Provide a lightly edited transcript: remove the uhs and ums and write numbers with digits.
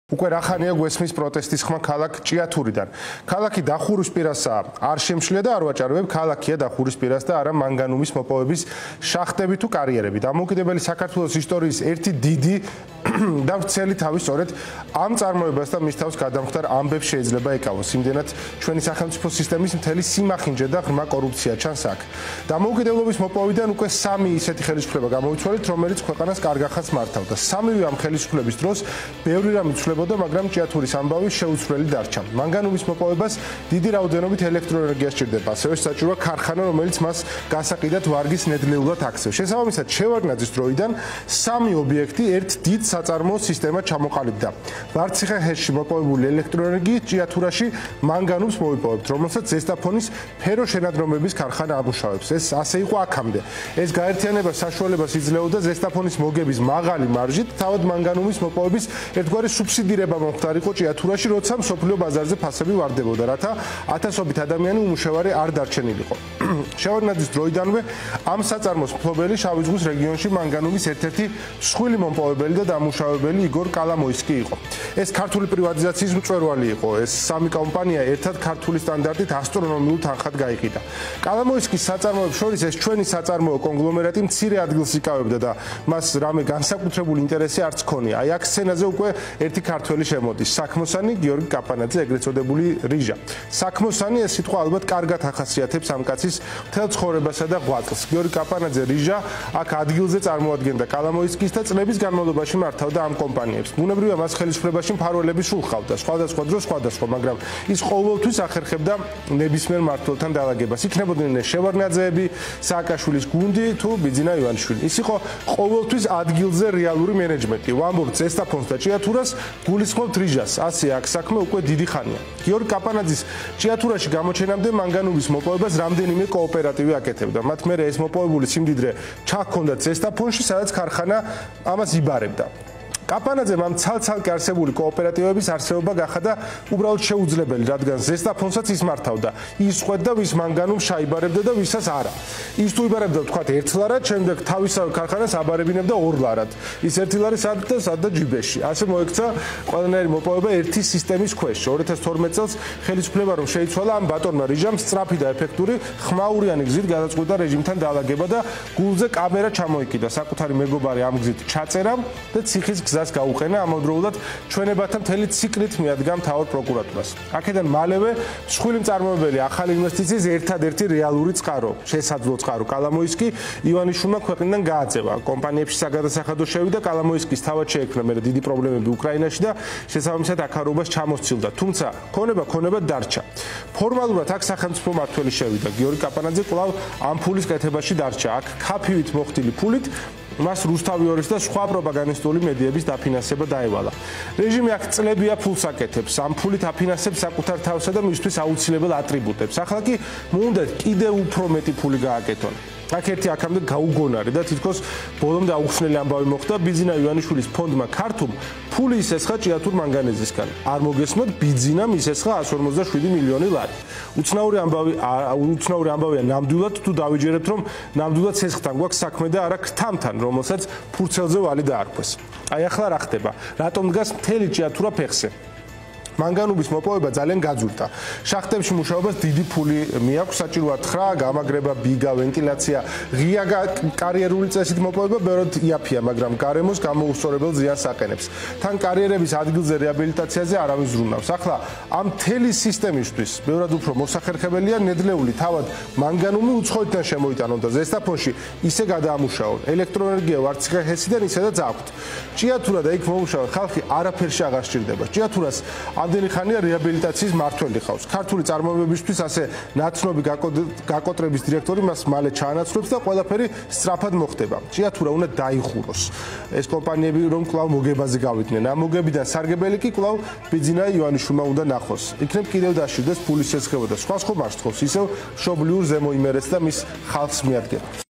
უკვე რახანია გვესმის პროტესტის ხმა ქალაქ ჭიათურიდან. ქალაქი დახურისპირასაა, არ შემშლია და არ ვაჭარბებ, ქალაქია დახურისპირას და არა მანგანუმის მოპოვების შახტები თუ კარიერები. დამოუკიდებელი საქართველოს ისტორიის ერთი დიდი და ვრცელი თავი სწორედ ამ წარმოებას და მის თავს გადამხდარ ამბებს შეიძლება ეკავოს. იმდენად ჩვენი სახელმწიფო სისტემის მთელი სიმახინჯე და ღრმა კორუფცია ჩანს აქ. დამოუკიდებლობის მოპოვებიდან უკვე 3 ისეთი ხელისუფლება გამოიცვალეთ, რომელიც ქვეყანას კარგახანს მართავდა. სამივე ამ ხელისუფლების დროს ბევრი რამ იცვლებოდა, მაგრამ ჭიათურის ამბავი შეუცვლელი დარჩა. მანგანუმის მოპოვებას დიდი რაოდენობით ელექტროენერგია სჭირდება, ასევე საჭიროა ქარხანა, რომელიც მას გასაყიდად ვარგის ნედლეულად აქცევს. შესაბამისად, შევარდნაძის დროიდან 3 ობიექტი ერთ დიდ საწარმოო სისტემა ჩამოყალიბდა. ვარციხე-ჰესში მოპოვებული ელექტროენერგიით ჭიათურაში მანგანუმს მოიპოვებთ, რომელსაც ზესტაფონის ფეროშენადრომების ქარხანა ამუშავებს. ეს ასე იყო აქამდე. ეს გაერთიანება საშუალებას იძლეოდა ზესტაფონის მოგების მაღალი მარჟით, თავად მანგანუმის მოპოვების ერთგვარი სუბსიდირება მომხდარიყო ჭიათურაში, როცა მსოფლიო ბაზარზე ფასები ვარდებოდა, რათა ათასობით ადამიანი უმუშევარი არ დარჩენილიყო. შევარდნაძის დროიდანვე ამ საწარმოს მფლობელი შავი ზღვის რეგიონში მანგანუმის ერთ-ერთი მსხვილი მომპოვებელი და დამუშავებელი იგორ კალამოისკი იყო. ეს ქართული პრივატიზაციის მწვერვალი იყო. ეს 3 კომპანია ერთად ქართული სტანდარტით ასტრონომიულ თანხად გაიყიდა. კალამოისკის საწარმოებს შორის ეს ჩვენი საწარმოო კონგლომერატი მცირე ადგილს იკავებდა და მას რამე განსაკუთრებული ინტერესი არც ჰქონია. აი აქ სცენაზე უკვე ერთი ქართველი შემოდის. საქმოსანი გიორგი კაპანაძე, ეგრეთ წოდებული რიჟა. საქმოსანი ეს სიტყვა ალბათ კარგად ახასიათებს ამ კაცის მთელ ცხოვრებასა და ღვაწლს. გიორგი კაპანაძე რიჟა აქ ადგილზე წარმოადგენდა კალამოისკის და წლების განმავლობაში მართავდა ამ კომპანიებს. ბუნებრივია მას ხელისუფლებაში მფარველები სულ ჰყავდა. სხვადასხვა დროს სხვადასხვა, მაგრამ ის ყოველთვის ახერხებდა ნებისმიერ მმართველთან დაალაგებას. იქნებოდნენ შევარდნაძეები, სააკაშვილის გუნდი თუ ბიძინა ივანიშვილი. ის იყო ყოველთვის ადგილზე რეალური მენეჯმენტი. ვამბობთ ზესტაფონს და ჭიათურას, გულისხმობთ რიჟას. ასე აქ საქმე უკვე დიდი ხანია. გიორგი კაპანაძის ჭიათურაში გამოჩენამდე მანგანუმის მოპოვებას რამდენიმე კოოპერატივი აკეთებდა. მათ მერე ეს მოპოვებული სიმდიდრე ჩაჰქონდათ ზესტაფონში, სადაც ქარხანა ამას იბარებდა. კაპანაძემ ამ ცალ-ცალკე არსებული კოოპერატივების არსებობა გახადა უბრალოდ შეუძლებელი, რადგან ზესტაფონსაც ის მართავდა. ის ხვედდა, ვის მანგანუმს ჩაიბარებდა და ვისაც არა. ის თუ იბარებდა თქვათ 1 ლარად, შემდეგ თავისავე ქარხანას აბარებინებდა 2 ლარად. ის 1 ლარი სადდა ჯიბეში. ასე მოექცა ყველანაირი მოპოვება ერთი სისტემის ქვეშ. 2012 წელს ხელისუფლება რომ შეიცვალა, ამ ბატონმა რიჟამ სწრაფი და ეფექტური ხმაურიანი გზით გადაწყვიტა რეჟიმთან დაალაგება და გულზე კამერა ჩამოიკიდა. საკუთარი მეგობარი ამ გზით ჩაწერა და ციხის გზას გაუყენა, ამავდროულად ჩვენებათა მთელი ციკლით მიადგა მთავარ პროკურატურას. აქედან მალევე მსხვილი მწარმოებელი ახალი ინვესტიციის ერთადერთი რეალური წყარო, შესაძლო წყარო კალამოისკი ივანიშვილმა ქვეყნიდან გააწევა. კომპანიებში საგადასახადო შევიდა, კალამოისკის თავად შეექმნა მერე დიდი პრობლემები უკრაინაში და შესაბამისად აქარობას ჩამოსცილდა. თუმცა ქონება დარჩა. ფორმალურად აქ სახელმწიფო მმართველი შევიდა. გიორგი კაპანაძე კვლავ ამ ფულის კეთებაში დარჩა. აქ ქაფივით მოხდილი ფულით მას რუსთავი ორის და სხვა პროპაგანდისტული მედიების დაფინანსება დაევალა. რეჟიმი აქ წლებია ფულს აკეთებს, ამ ფულით აფინანსებს საკუთარ თავსა და მისთვის აუცილებელ ატრიბუტებს. ახლა კი მოუნდათ კიდევ უფრო მეტი ფული გააკეთონ. აქ ერთი აქამდე გაუგონარი და თითქოს ბოლომდე აუხსნელი ამბავი მოხდა ბიძინა ივანიშვილის ფონდმა ქართულ ფული ისესხა ჭიათურ მანგანეზისგან. არ მოგესმოთ, ბიძინამ ისესხა 157 მილიონი ლარი. უცნაური ამბავია ნამდვილად თუ დავიჯერებთ, რომ ნამდვილად სესხთან გვაქვს საქმე და არა ქთამთან, რომელსაც ფურცელზე ვალი დაარქვეს. აი ახლა რა ხდება? რატომ დგას მთელი ჭიათურა ფეხზე? მანგანუმის მოპოვება ძალიან გაძვირდა. შახტებში მუშაობას დიდი ფული მიაქვს, საჭიროა თხრა, გამაგრება, ბიგა, ვენტილაცია, ღია კარიერული წესით მოპოვება ბევრად იაფია, მაგრამ გარემოს გამოუსწორებელ ზიანს აყენებს. თან კარიერების ადგილზე რეაბილიტაციაზე არავის ზრუნავს. ახლა ამ მთელი სისტემისთვის ბევრად უფრო მოსახერხებელია ნედლეული თავად მანგანუმი უცხოეთიდან შემოიტანონ და ზესტაფონში ისე გადაამუშავონ. ელექტროენერგია ვარციხე-ჰესიდან ისედაც აქვთ. ჭიათურა და იქ მომუშავე ხალხი არაფერში აღარ სჭირდება. ჭიათურას ამდენი ხანია რეაბილიტაციის მმართველი ხავს. ქართული წარმოებებისთვის ასე ნაცნობი გაკოტრების დირექტორი მას მალე ჩაანაცვლებს და ყველაფერი სწრაფად მოხდება. ჭიათურა უნდა დაიხუროს. ეს კომპანიები რომ კვლავ მოგებაზე გავიდნენ, ამ მოგებიდან სარგებელი კი კვლავ ბიძინა ივანიშვილმა უნდა ნახოს. იქნებ კიდევ დაშიდეს ფულის სესხება და სხვა მარცხობს, ისევ მშობლიურ ზემოიმერეთს და მის ხალხს მიადგება.